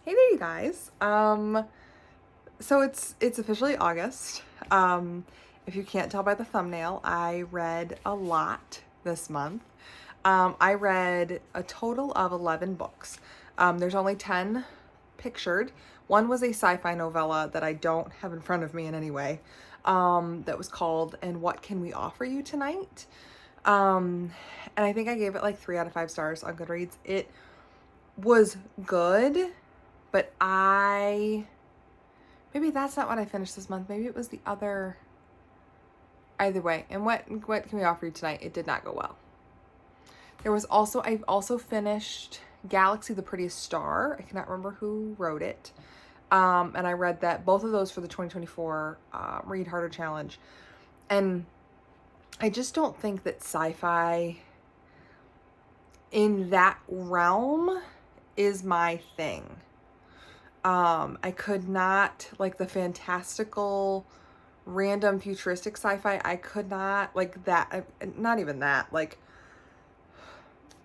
Hey there, you guys. So it's officially August. If you can't tell by the thumbnail, I read a lot this month. I read a total of 11 books. There's only 10 pictured. One was a sci-fi novella that I don't have in front of me in any way. That was called "And What Can We Offer You Tonight?" Um, and I think I gave it like 3 out of 5 stars on Goodreads. It was good, but maybe that's not what I finished this month. Maybe it was the other. Either way, and what can we offer you tonight? It did not go well. I've also finished Galaxy the Prettiest Star. I cannot remember who wrote it. And I read that both of those for the 2024 Read Harder Challenge. And I just don't think that sci-fi in that realm is my thing. I could not, like, the fantastical, random, futuristic sci-fi, I could not, like, that, not even that, like,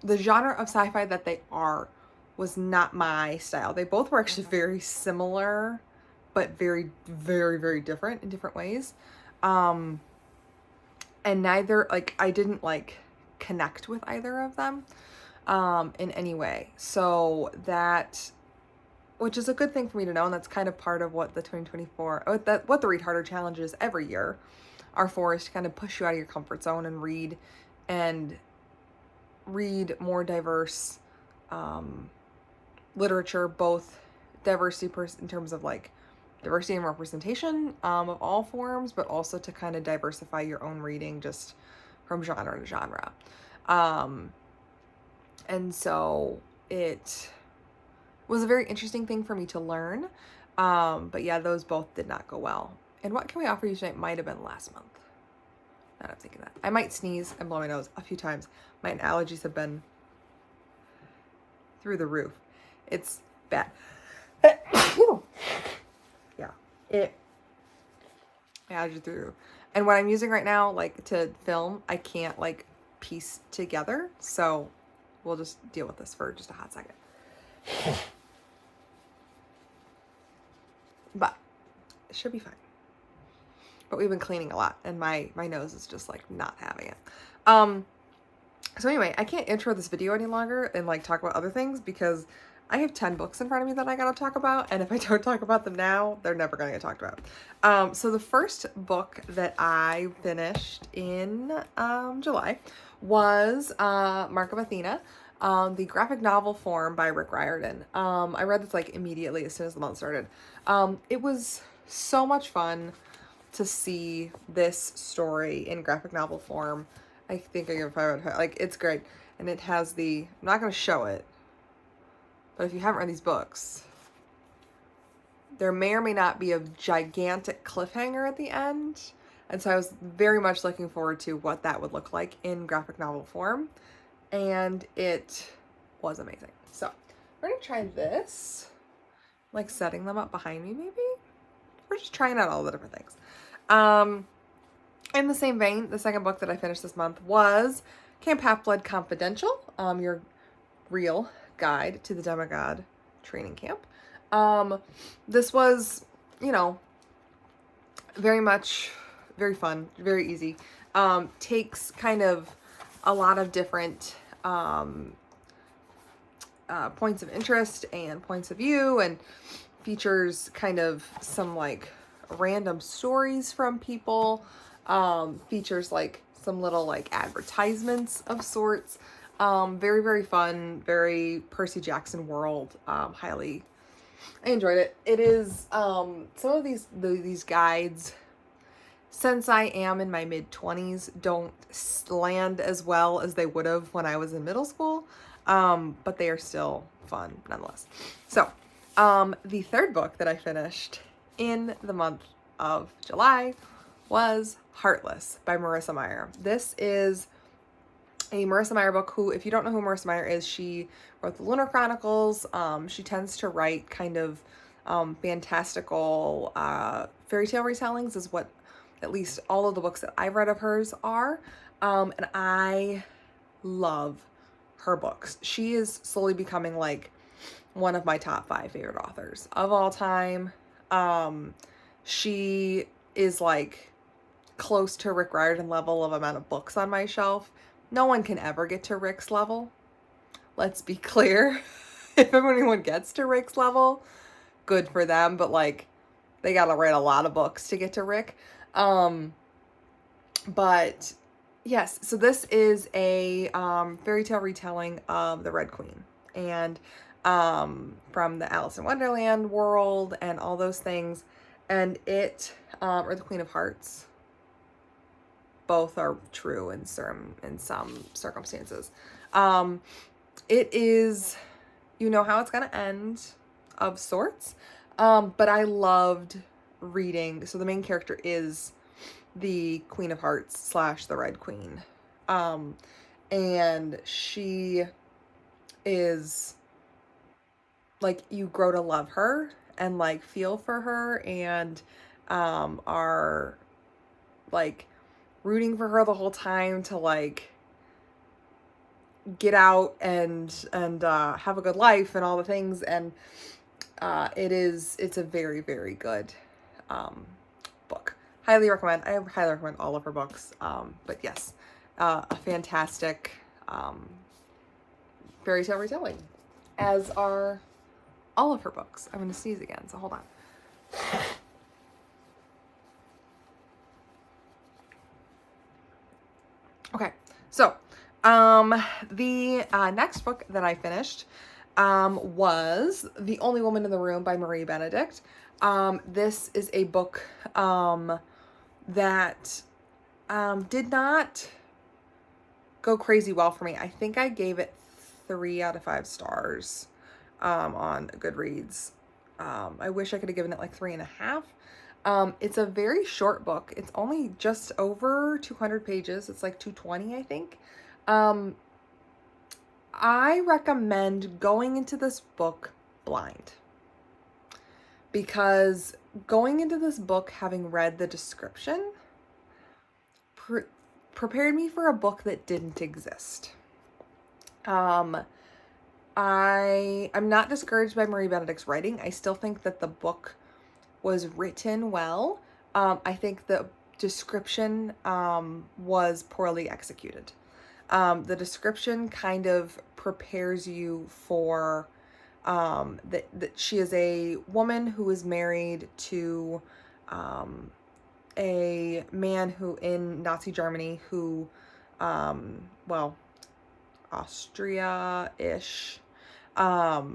the genre of sci-fi that they are was not my style. They both were actually very similar, but very, very, very different in different ways. And neither, like, I didn't, like, connect with either of them, in any way. So that, which is a good thing for me to know, and that's kind of part of what the 2024, what the Read Harder challenges every year are for, is to kind of push you out of your comfort zone and read more diverse literature, both diversity in terms of like diversity and representation of all forms, but also to kind of diversify your own reading just from genre to genre. And so it was a very interesting thing for me to learn. But yeah, those both did not go well. And What Can We Offer You Tonight might have been last month. Now I'm thinking that. I might sneeze and blow my nose a few times. My allergies have been through the roof. It's bad. Yeah, my allergies through the roof. And what I'm using right now, like, to film, I can't, like, piece together. So we'll just deal with this for just a hot second. But it should be fine. But we've been cleaning a lot, and my nose is just, like, not having it. So anyway, I can't intro this video any longer and, like, talk about other things because I have 10 books in front of me that I gotta talk about, and if I don't talk about them now, they're never gonna get talked about. So the first book that I finished in July was Mark of Athena, the graphic novel form by Rick Riordan. I read this, like, immediately as soon as the month started. It was so much fun to see this story in graphic novel form. I think I give it 5 out of 5. Like, it's great. And it has I'm not going to show it, but if you haven't read these books, there may or may not be a gigantic cliffhanger at the end. And so I was very much looking forward to what that would look like in graphic novel form. And it was amazing. So we're going to try this, like, setting them up behind me, maybe? We're just trying out all the different things. In the same vein, the second book that I finished this month was Camp Half-Blood Confidential, your real guide to the Demigod training camp. This was, very much, very fun, very easy. Takes kind of a lot of different points of interest and points of view, and features kind of some, like, random stories from people. Features, like, some little, like, advertisements of sorts. Very, very fun, very Percy Jackson world. I enjoyed it. It is, some of these guides, since I am in my mid-20s, don't land as well as they would have when I was in middle school. But they are still fun nonetheless. So, the third book that I finished in the month of July was Heartless by Marissa Meyer. This is a Marissa Meyer book who, if you don't know who Marissa Meyer is, she wrote the Lunar Chronicles. She tends to write kind of fantastical fairy tale retellings, is what at least all of the books that I've read of hers are. And I love her books. She is slowly becoming, like, one of my top 5 favorite authors of all time. She is like close to Rick Riordan level of amount of books on my shelf. No one can ever get to Rick's level. Let's be clear. If anyone gets to Rick's level, good for them, but like they gotta write a lot of books to get to Rick. But yes, so this is a fairy tale retelling of the Red Queen, and from the Alice in Wonderland world and all those things, and it or the Queen of Hearts. Both are true in some circumstances. It is, you know how it's gonna end, of sorts. But I loved reading. So the main character is the Queen of Hearts / the Red Queen. And she is like, you grow to love her and like feel for her, and are like rooting for her the whole time to like get out and have a good life and all the things. And it's a very, very good book. Highly recommend. I highly recommend all of her books. But yes, a fantastic fairy tale retelling, as are all of her books. I'm going to sneeze again, so hold on. Okay, so the next book that I finished was The Only Woman in the Room by Marie Benedict. This is a book that did not go crazy well for me. I think I gave it 3 out of 5 stars on Goodreads. I wish I could have given it like 3.5. It's a very short book. It's only just over 200 pages. It's like 220, I think. I recommend going into this book blind, because going into this book having read the description prepared me for a book that didn't exist. I'm not discouraged by Marie Benedict's writing. I still think that the book was written well. I think the description was poorly executed. The description kind of prepares you for that she is a woman who is married to a man who in Nazi Germany who, well, Austria-ish, but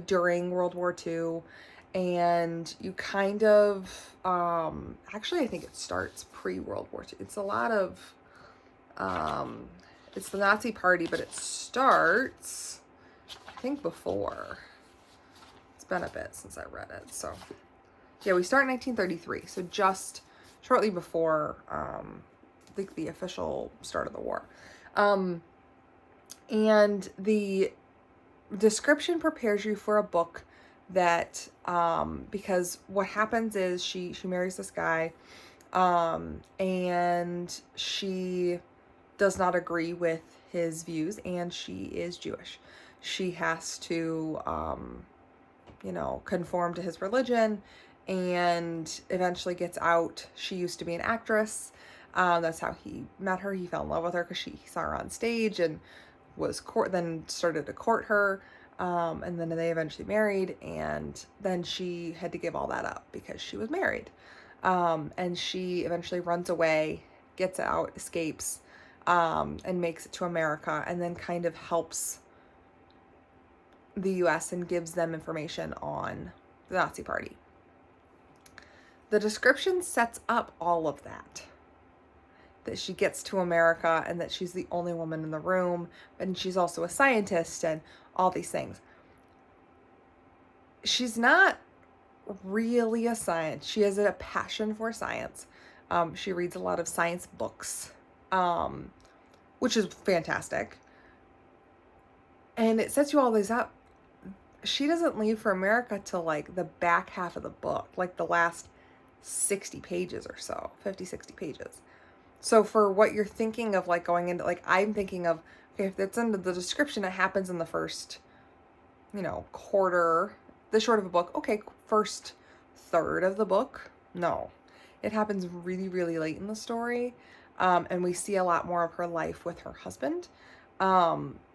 during World War II, and you kind of, actually I think it starts pre-World War II. It's a lot of, it's the Nazi Party, but it starts, I think, before. It's been a bit since I read it, so yeah, we start in 1933, so just shortly before the official start of the war. And the description prepares you for a book that, because what happens is she marries this guy, and she does not agree with his views, and she is Jewish. She has to, conform to his religion, and eventually gets out. She used to be an actress. That's how he met her. He fell in love with her because he saw her on stage and then started to court her. And then they eventually married, and then she had to give all that up because she was married. And she eventually runs away, gets out, escapes, and makes it to America, and then kind of helps the US and gives them information on the Nazi Party. The description sets up all of that she gets to America, and that she's the only woman in the room, and she's also a scientist and all these things. She's not really a science. She has a passion for science. She reads a lot of science books, which is fantastic. And it sets you all these up. She doesn't leave for America till like the back half of the book, like the last 60 pages or so, 50, 60 pages. So for what you're thinking of, like going into, like I'm thinking of, okay, if it's in the description, it happens in the first you know, quarter, this short of a book. Okay, first third of the book. No, it happens really, really late in the story. And we see a lot more of her life with her husband.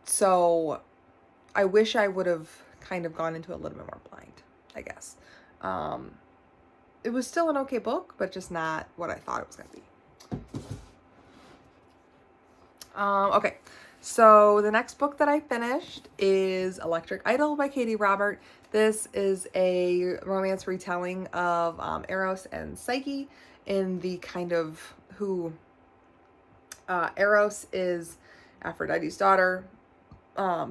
So I wish I would have kind of gone into it a little bit more blind, I guess. It was still an okay book, but just not what I thought it was going to be. Okay, so the next book that I finished is Electric Idol by Katie Robert. This is a romance retelling of Eros and Psyche in the kind of who Eros is Aphrodite's daughter,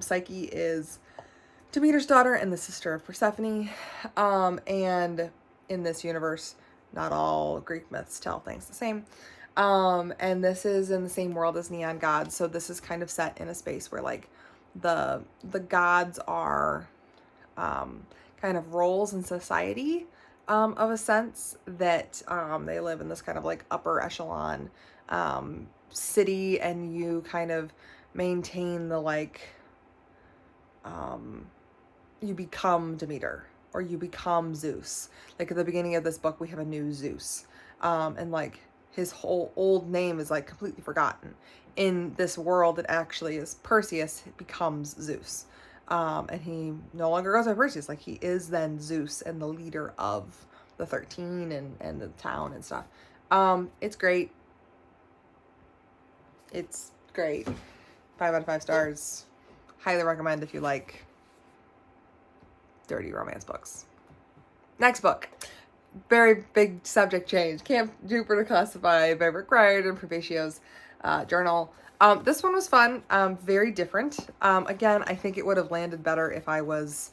Psyche is Demeter's daughter and the sister of Persephone. And in this universe, not all Greek myths tell things the same. And this is in the same world as Neon Gods, so this is kind of set in a space where like the gods are kind of roles in society, of a sense that they live in this kind of like upper echelon city, and you kind of maintain the like you become Demeter or you become Zeus. Like at the beginning of this book, we have a new Zeus, and like his whole old name is like completely forgotten. In this world, it actually is Perseus becomes Zeus. And he no longer goes by Perseus. Like he is then Zeus and the leader of the 13 and the town and stuff. It's great. It's great. 5 out of 5 stars. Highly recommend if you like dirty romance books. Next book. Very big subject change. Camp Jupiter Classified by Rick Riordan, Propesio's journal. This one was fun. Very different. Again, I think it would have landed better if I was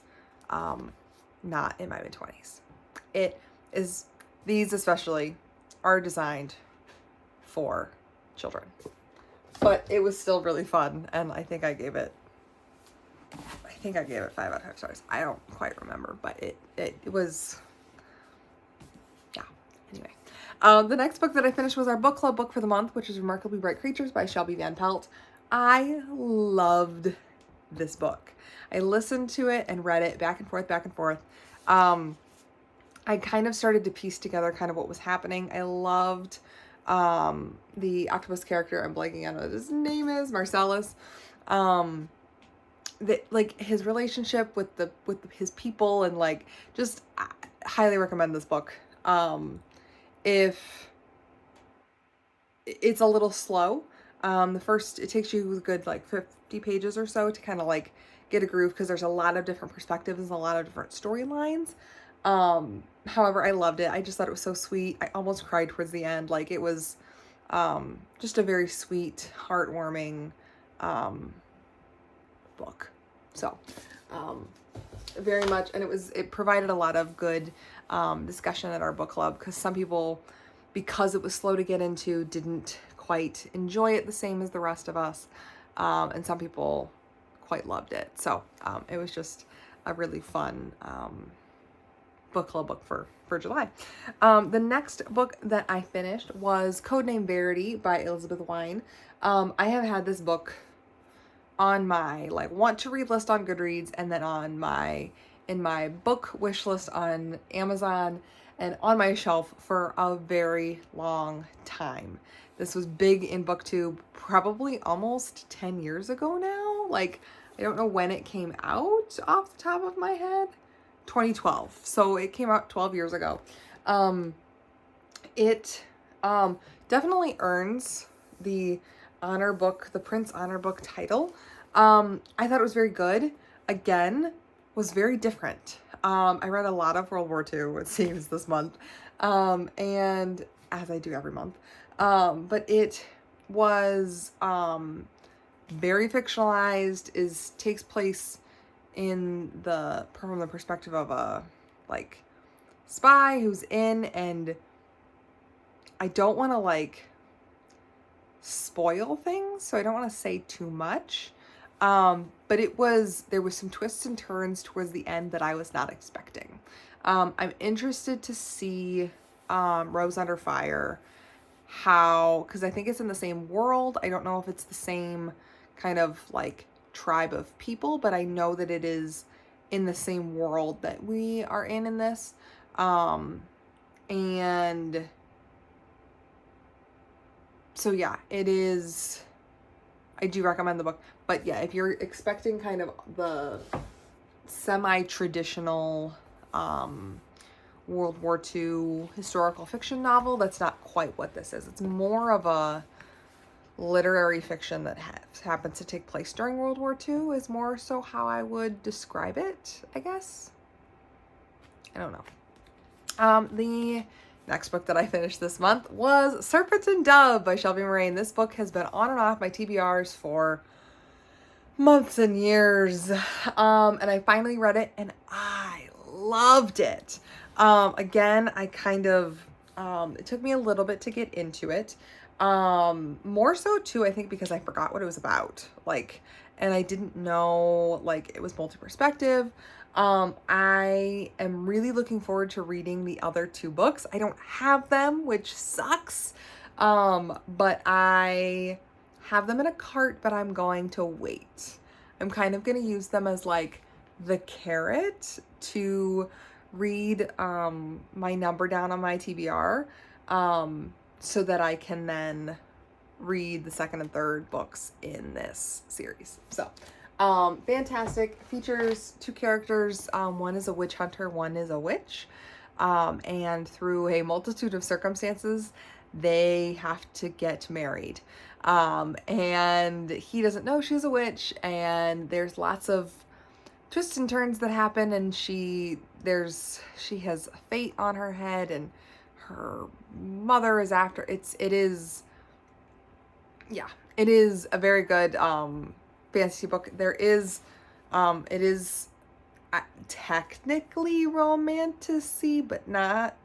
not in my mid-20s. It is, these especially are designed for children. But it was still really fun, and I think I gave it 5 out of 5 stars. I don't quite remember, but it was, yeah. Anyway, the next book that I finished was our book club book for the month, which is Remarkably Bright Creatures by Shelby Van Pelt. I loved this book. I listened to it and read it back and forth, back and forth. I kind of started to piece together kind of what was happening. I loved the octopus character. I'm blanking on what his name is, Marcellus. That like his relationship with his people, and like just I highly recommend this book. If it's a little slow, it takes you a good like 50 pages or so to kind of like get a groove, because there's a lot of different perspectives and a lot of different storylines. However, I loved it. I just thought it was so sweet. I almost cried towards the end. Like it was just a very sweet, heartwarming book. So very much, and it provided a lot of good discussion at our book club, because some people, because it was slow to get into, didn't quite enjoy it the same as the rest of us, and some people quite loved it. So it was just a really fun book club book for July. The next book that I finished was Codename Verity by Elizabeth Wein. I have had this book on my like want to read list on Goodreads, and then in my book wish list on Amazon, and on my shelf for a very long time. This was big in BookTube probably almost 10 years ago now. Like I don't know when it came out off the top of my head. 2012. So it came out 12 years ago. It definitely earns the Prince Honor Book title. I thought it was very good. Again, was very different. I read a lot of World War II, it seems, this month. And as I do every month. But it was very fictionalized, takes place from the perspective of a like spy who's in, and I don't want to like spoil things, so I don't want to say too much. But there was some twists and turns towards the end that I was not expecting. I'm interested to see Rose Under Fire, because I think it's in the same world. I don't know if it's the same kind of like tribe of people, but I know that it is in the same world that we are in this. And so yeah, it is, I do recommend the book. But yeah, if you're expecting kind of the semi-traditional World War II historical fiction novel, that's not quite what this is. It's more of a literary fiction that happens to take place during World War II, is more so how I would describe it, I guess. I don't know. The next book that I finished this month was Serpent and Dove by Shelby Moraine. This book has been on and off my TBRs for months and years. And I finally read it and I loved it. Again, I kind of, it took me a little bit to get into it. More so too, I think, because I forgot what it was about. Like, and I didn't know, like, it was multi-perspective. I am really looking forward to reading the other 2 books. I don't have them, which sucks. But I have them in a cart, but I'm going to wait. I'm kind of going to use them as like the carrot to read my number down on my TBR, so that I can then read the 2nd and 3rd books in this series. So fantastic. Features 2 characters. One is a witch hunter, one is a witch. And through a multitude of circumstances, they have to get married. And he doesn't know she's a witch, and there's lots of twists and turns that happen, and she has fate on her head, and her mother is after. It is a very good fantasy book. It is technically romantic-y, but not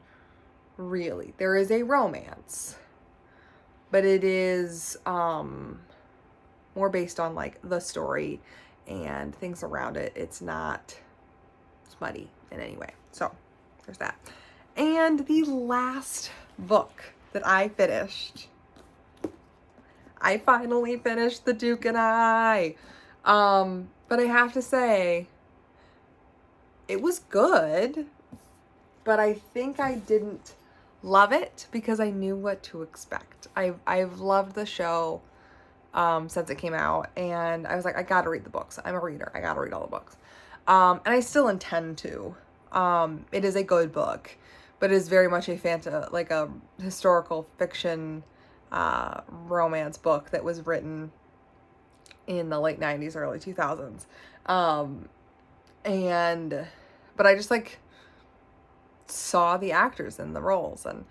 really. There is a romance, but it is more based on like the story and things around it. It's not smutty in any way. So there's that. And the last book that I finished, I finally finished The Duke and I. But I have to say, it was good, but I think I didn't love it because I knew what to expect. I've loved the show since it came out, and I was like, I gotta read the books. I'm a reader. I gotta read all the books. And I still intend to. It is a good book, but it is very much like a historical fiction romance book that was written in the late 90s, early 2000s. But I just like saw the actors in the roles, and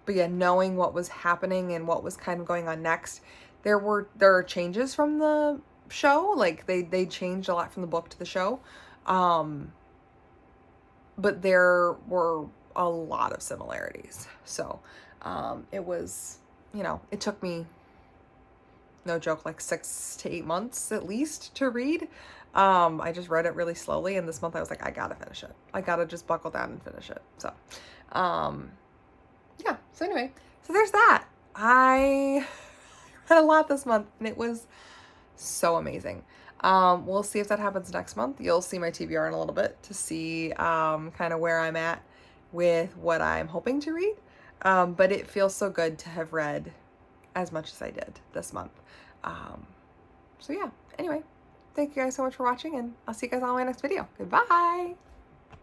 but yeah, knowing what was happening and what was kind of going on next, there are changes from the show. Like they changed a lot from the book to the show, but there were a lot of similarities. So it was, it took me, no joke, like 6 to 8 months at least to read. I just read it really slowly, and this month I was like, I gotta finish it. I gotta just buckle down and finish it. So yeah, so anyway, so there's that. I read a lot this month, and it was so amazing. We'll see if that happens next month. You'll see my TBR in a little bit to see kind of where I'm at with what I'm hoping to read. But it feels so good to have read as much as I did this month. So yeah, anyway, thank you guys so much for watching, and I'll see you guys on my next video. Goodbye!